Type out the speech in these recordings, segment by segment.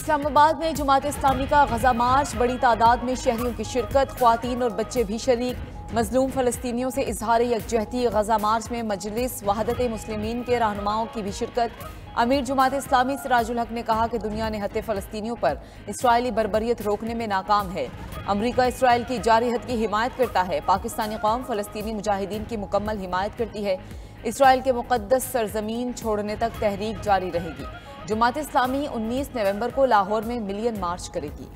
इस्लामाबाद में जमात इस्लामी का गजा मार्च, बड़ी तादाद में शहरियों की शिरकत, ख्वातीन और बच्चे भी शरीक। मजलूम फलस्तीनियों से इजहार यकजहती। गजा मार्च में मजलिस वहदत मुस्लिमीन के रहनुमाओं की भी शिरकत। अमीर जमात इस्लामी सिराजुल हक ने कहा कि दुनिया ने हत्ते फलस्तीनियों पर इसराइली बर्बरियत रोकने में नाकाम है। अमरीका इसराइल की जारहत की हिमायत करता है। पाकिस्तानी कौम फलस्तीनी मुजाहिदीन की मुकम्मल हिमायत करती है। इसराइल के मुकद्दस सरजमीन छोड़ने तक तहरीक जारी रहेगी। जमात इस्लामी 19 नवंबर को लाहौर में मिलियन मार्च करेगी।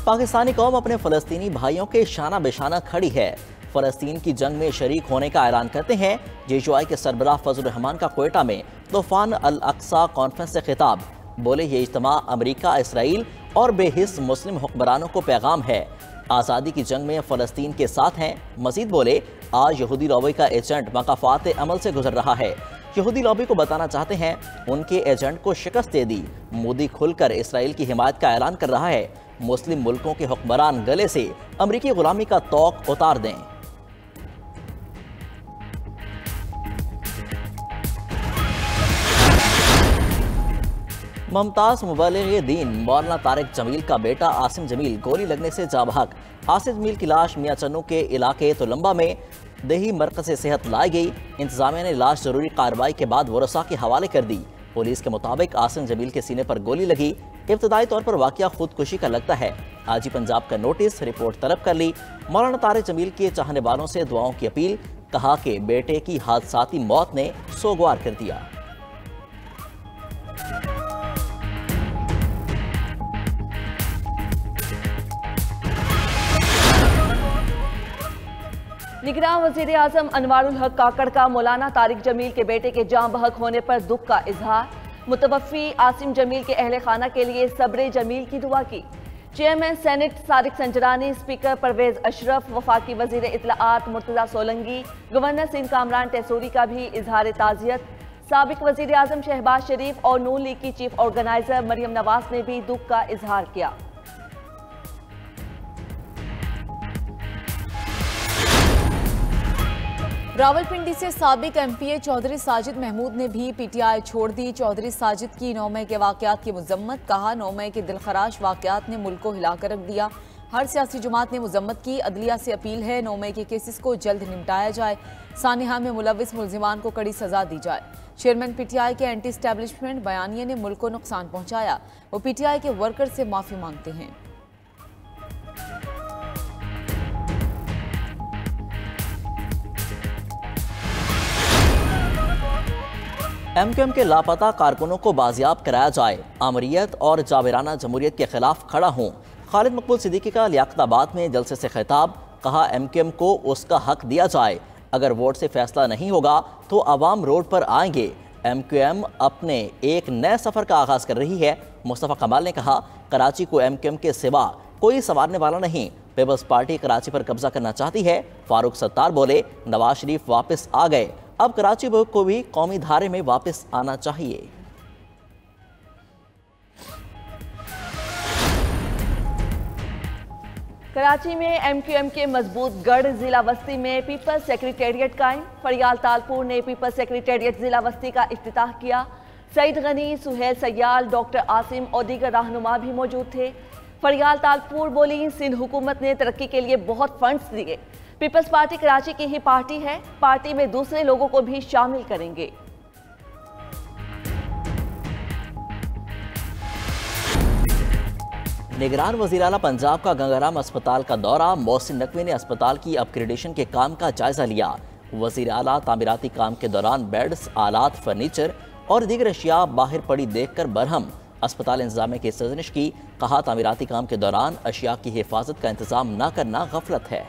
पाकिस्तानी कौम अपने फलस्तीनी भाइयों के शाना बेशाना खड़ी है। फलस्तीन की जंग में शरीक होने का ऐलान करते हैं। JUI के सरबराह फजल रहमान का क्वेटा में तूफान अल अक्सा कॉन्फ्रेंस से खिताब। बोले ये इज्तिमा अमरीका, इसराइल और बेहिस मुस्लिम हुक्मरानों को पैगाम है। आज़ादी की जंग में फ़लस्तीन के साथ हैं। मजीद बोले आज यहूदी लॉबी का एजेंट मकाफात अमल से गुजर रहा है। यहूदी लॉबी को बताना चाहते हैं उनके एजेंट को शिकस्त दे दी। मोदी खुलकर इसराइल की हिमायत का ऐलान कर रहा है। मुस्लिम मुल्कों के हुक्मरान गले से अमरीकी गुलामी का तौक उतार दें। मुमताज मुबल्लिग-ए-दीन मौलाना तारिक जमील का बेटा आसिम जमील गोली लगने से जा बहक। आसिम जमील की लाश मियां चन्नू के इलाके तोलंबा में देही मरकज़ सेहत लाई गई। इंतजामिया ने लाश जरूरी कार्रवाई के बाद वरसा के हवाले कर दी। पुलिस के मुताबिक आसिम जमील के सीने पर गोली लगी। इब्तदाई तौर पर वाक़या खुदकुशी का लगता है। आज ही पंजाब का नोटिस रिपोर्ट तलब कर ली। मौलाना तारिक जमील के चाहने वालों से दुआओं की अपील। कहा कि बेटे की हादसाती मौत ने सोगवार कर दिया। निगरान वज़ीर आज़म अनवारुल हक काकड़ का मौलाना तारिक जमील के बेटे के जाँ बहक होने पर दुख का इजहार। मुतवफ़ी आसिम जमील के अहले खाना के लिए सब्र जमील की दुआ की। चेयरमैन सेनेट सारिक संजरानी, स्पीकर परवेज अशरफ, वफाकी वज़ीर इत्तलाआत मुर्तज़ा सोलंगी, गवर्नर सिंध कामरान तैसूरी का भी इजहार ताज़ियत। साबिक वज़ीर आज़म शहबाज शरीफ और नून लीग की चीफ ऑर्गेनाइजर मरियम नवाज ने भी दुख का इजहार किया। रावलपिंडी से साबिक MPA चौधरी साजिद महमूद ने भी PTI छोड़ दी। चौधरी साजिद की 9 मई के वाकयात की मजम्मत। कहा 9 मई के दिलखराश वाकयात ने मुल्क को हिलाकर रख दिया। हर सियासी जमात ने मजम्मत की। अदलिया से अपील है 9 मई के केसेस को जल्द निपटाया जाए। सानिहा में मुलविस मुलजिमान को कड़ी सजा दी जाए। चेयरमैन PTI के एंटी स्टैब्लिशमेंट बयानिए ने मुल्क को नुकसान पहुंचाया। वो PTI के वर्कर से माफी मांगते हैं। MQM के लापता कारकुनों को बाजियाब कराया जाए। आमरीत और जाबिराना जमहूरियत के खिलाफ खड़ा हूँ। खालिद मकबूल सिद्दीकी का लियाकताबाद में जलसे से खिताब। कहा MQM को उसका हक दिया जाए। अगर वोट से फैसला नहीं होगा तो अवाम रोड पर आएंगे। MQM अपने एक नए सफ़र का आगाज़ कर रही है। मुस्तफ़ा कमाल ने कहा कराची को MQM के सिवा कोई संवारने वाला नहीं। पीपल्स पार्टी कराची पर कब्जा करना चाहती है। फारूक सत्तार बोले नवाज शरीफ वापस आ गए, अब कराची को भी कौमी धारे में वापस आना चाहिए। कराची में MQM के मजबूत गढ़ जिला वस्ती में पीपल्स सेक्रेटेरिएट कायम। फरियाल तालपुर ने पीपल्स सेक्रेटेरिएट जिला वस्ती का इफ्तिताह किया। सईद गनी, सुहेल सयाल, डॉक्टर आसिम और दीगर रहनुमा भी मौजूद थे। फरियाल तालपुर बोली सिंध हुकूमत ने तरक्की के लिए बहुत फंड्स दिए। पीपल्स पार्टी कराची की ही पार्टी है। पार्टी में दूसरे लोगों को भी शामिल करेंगे। निगरान वज़ीर आला पंजाब का गंगाराम अस्पताल का दौरा। मोहसिन नकवी ने अस्पताल की अपग्रेडेशन के काम का जायजा लिया। वज़ीर आला तामीराती काम के दौरान बेड्स, आलात, फर्नीचर और दीगर अशिया बाहर पड़ी देखकर बरहम। अस्पताल इंतजामिया की सरजनिश की। कहा तामीराती काम के दौरान अशिया की हिफाजत का इंतजाम न करना गफलत है।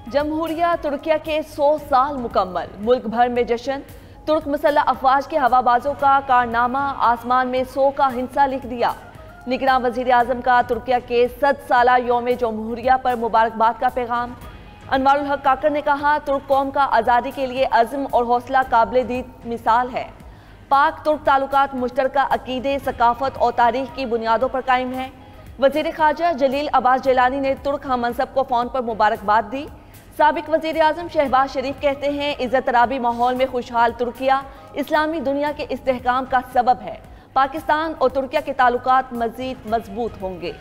जमहूरिया तुर्किया के 100 साल मुकम्मल। मुल्क भर में जश्न। तुर्क मुसल्लह अफवाज के हवाबाजों का कारनामा आसमान में 100 का हिंसा लिख दिया। निगरान वज़ीर आज़म का तुर्किया के 100 साला यौम जमहूरिया पर मुबारकबाद का पैगाम। अनवारुल हक काकड़ ने कहा तुर्क कौम का आज़ादी के लिए अज़्म और हौसला काबिल दीद मिसाल है। पाक तुर्क ताल्लुकात मुश्तरका अकीदे, सकाफत और तारीख की बुनियादों पर कायम है। वज़ीर ख़ारजा जलील अब्बास जिलानी ने तुर्क हम मनसब को फ़ोन पर मुबारकबाद दी। साबिक वज़ीर आज़म शहबाज शरीफ कहते हैं, इज़्ज़त-तराबी माहौल में खुशहाल तुर्किया इस्लामी दुनिया के इस्तेहकाम का सबब है। पाकिस्तान और तुर्किया के ताल्लुकात मज़ीद मजबूत होंगे।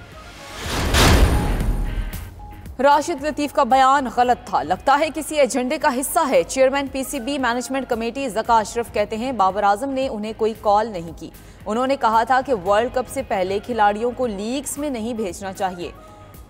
राशिद लतीफ़ का बयान गलत था, लगता है किसी एजेंडे का हिस्सा है। Chairman PCB management committee Zaka Ashraf कहते हैं, बाबर आजम ने उन्हें कोई कॉल नहीं की। उन्होंने कहा था कि वर्ल्ड कप से पहले खिलाड़ियों को लीग्स में नहीं भेजना चाहिए।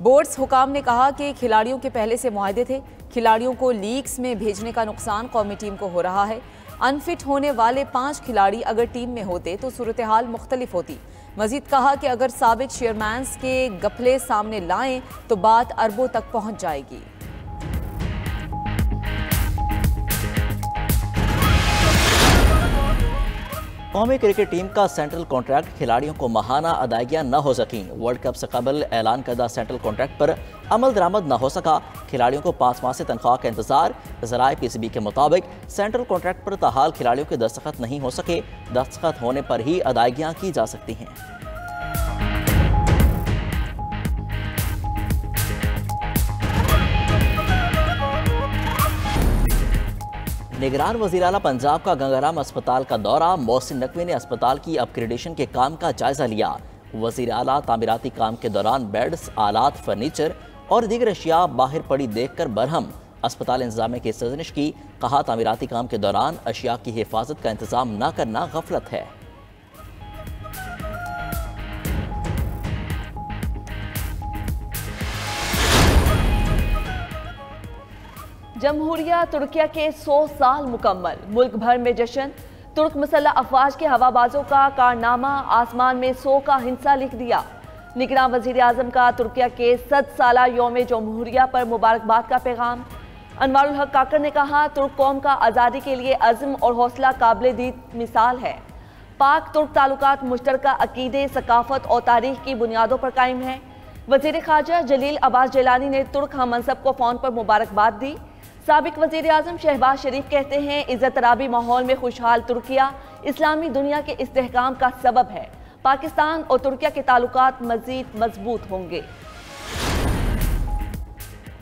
बोर्ड्स हुकाम ने कहा कि खिलाड़ियों के पहले से मुआहदे थे। खिलाड़ियों को लीग्स में भेजने का नुकसान कौमी टीम को हो रहा है। अनफिट होने वाले 5 खिलाड़ी अगर टीम में होते तो सूरत हाल मुख्तलिफ होती। मजीद कहा कि अगर साबिक चेयरमैन्स के गफले सामने लाएं तो बात अरबों तक पहुंच जाएगी। कौमी क्रिकेट टीम का सेंट्रल कॉन्ट्रैक्ट खिलाड़ियों को माहाना अदायगियां न हो सकी। वर्ल्ड कप से कबल ऐलान करदा सेंट्रल कॉन्ट्रैक्ट पर अमल दरामद न हो सका। खिलाड़ियों को 5 माह से तनख्वाह का इंतजार। ज़राए पीसीबी के मुताबिक सेंट्रल कॉन्ट्रैक्ट पर ताहाल खिलाड़ियों के दस्तखत नहीं हो सके। दस्तखत होने पर ही अदायगियां की जा सकती हैं। निगरान वज़ीर आला पंजाब का गंगाराम अस्पताल का दौरा। मोहसिन नकवी ने अस्पताल की अपग्रेडेशन के काम का जायजा लिया। वज़ीर आला तामीराती काम के दौरान बेड्स, आलात, फर्नीचर और दीगर अशिया बाहर पड़ी देखकर बरहम। अस्पताल इंतजामिया की सजनिश की। कहा, तामीराती काम के दौरान अशिया की हिफाजत का इंतजाम न करना गफलत है। जमहूरिया तुर्किया के 100 साल मुकम्मल। मुल्क भर में जश्न। तुर्क मुसल्लह अफवाज के हवाबाजों का कारनामा आसमान में 100 का हिंसा लिख दिया। निगरान वज़ीर आज़म का तुर्किया के 100 साला यौम जमहूरिया पर मुबारकबाद का पैगाम। अनवारुल हक काकर ने कहा, तुर्क कौम का आज़ादी के लिए अज़्म और हौसला काबिल-ए-दीद मिसाल है। पाक तुर्क ताल्लुकात मुश्तरका अकीदे, सकाफत और तारीख की बुनियादों पर कायम है। वज़ीर ख़ारजा जलील अब्बास जिलानी ने तुर्क हम मनसब को फ़ोन पर मुबारकबाद दी। साबिक वज़ीर आज़म शहबाज शरीफ कहते हैं, इज़्ज़त-तराबी माहौल में खुशहाल तुर्किया इस्लामी दुनिया के इस्तेहकाम का सबब है। पाकिस्तान और तुर्किया के ताल्लुकात मज़ीद मजबूत होंगे।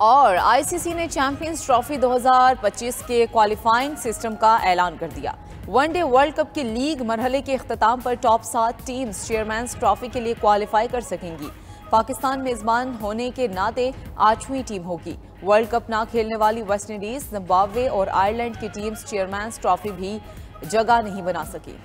और आईसीसी ने चैंपियंस ट्रॉफी 2025 के क्वालिफाइंग सिस्टम का ऐलान कर दिया। वनडे वर्ल्ड कप के लीग मरहले के इख्तिताम पर टॉप 7 टीम्स चेयरमैन्स ट्रॉफी के लिए क्वालिफाई कर सकेंगी। पाकिस्तान मेजबान होने के नाते 8वीं टीम होगी। वर्ल्ड कप ना खेलने वाली वेस्ट इंडीज, जिम्बाब्वे और आयरलैंड की टीम्स चेयरमैन्स ट्रॉफी भी जगह नहीं बना सकी।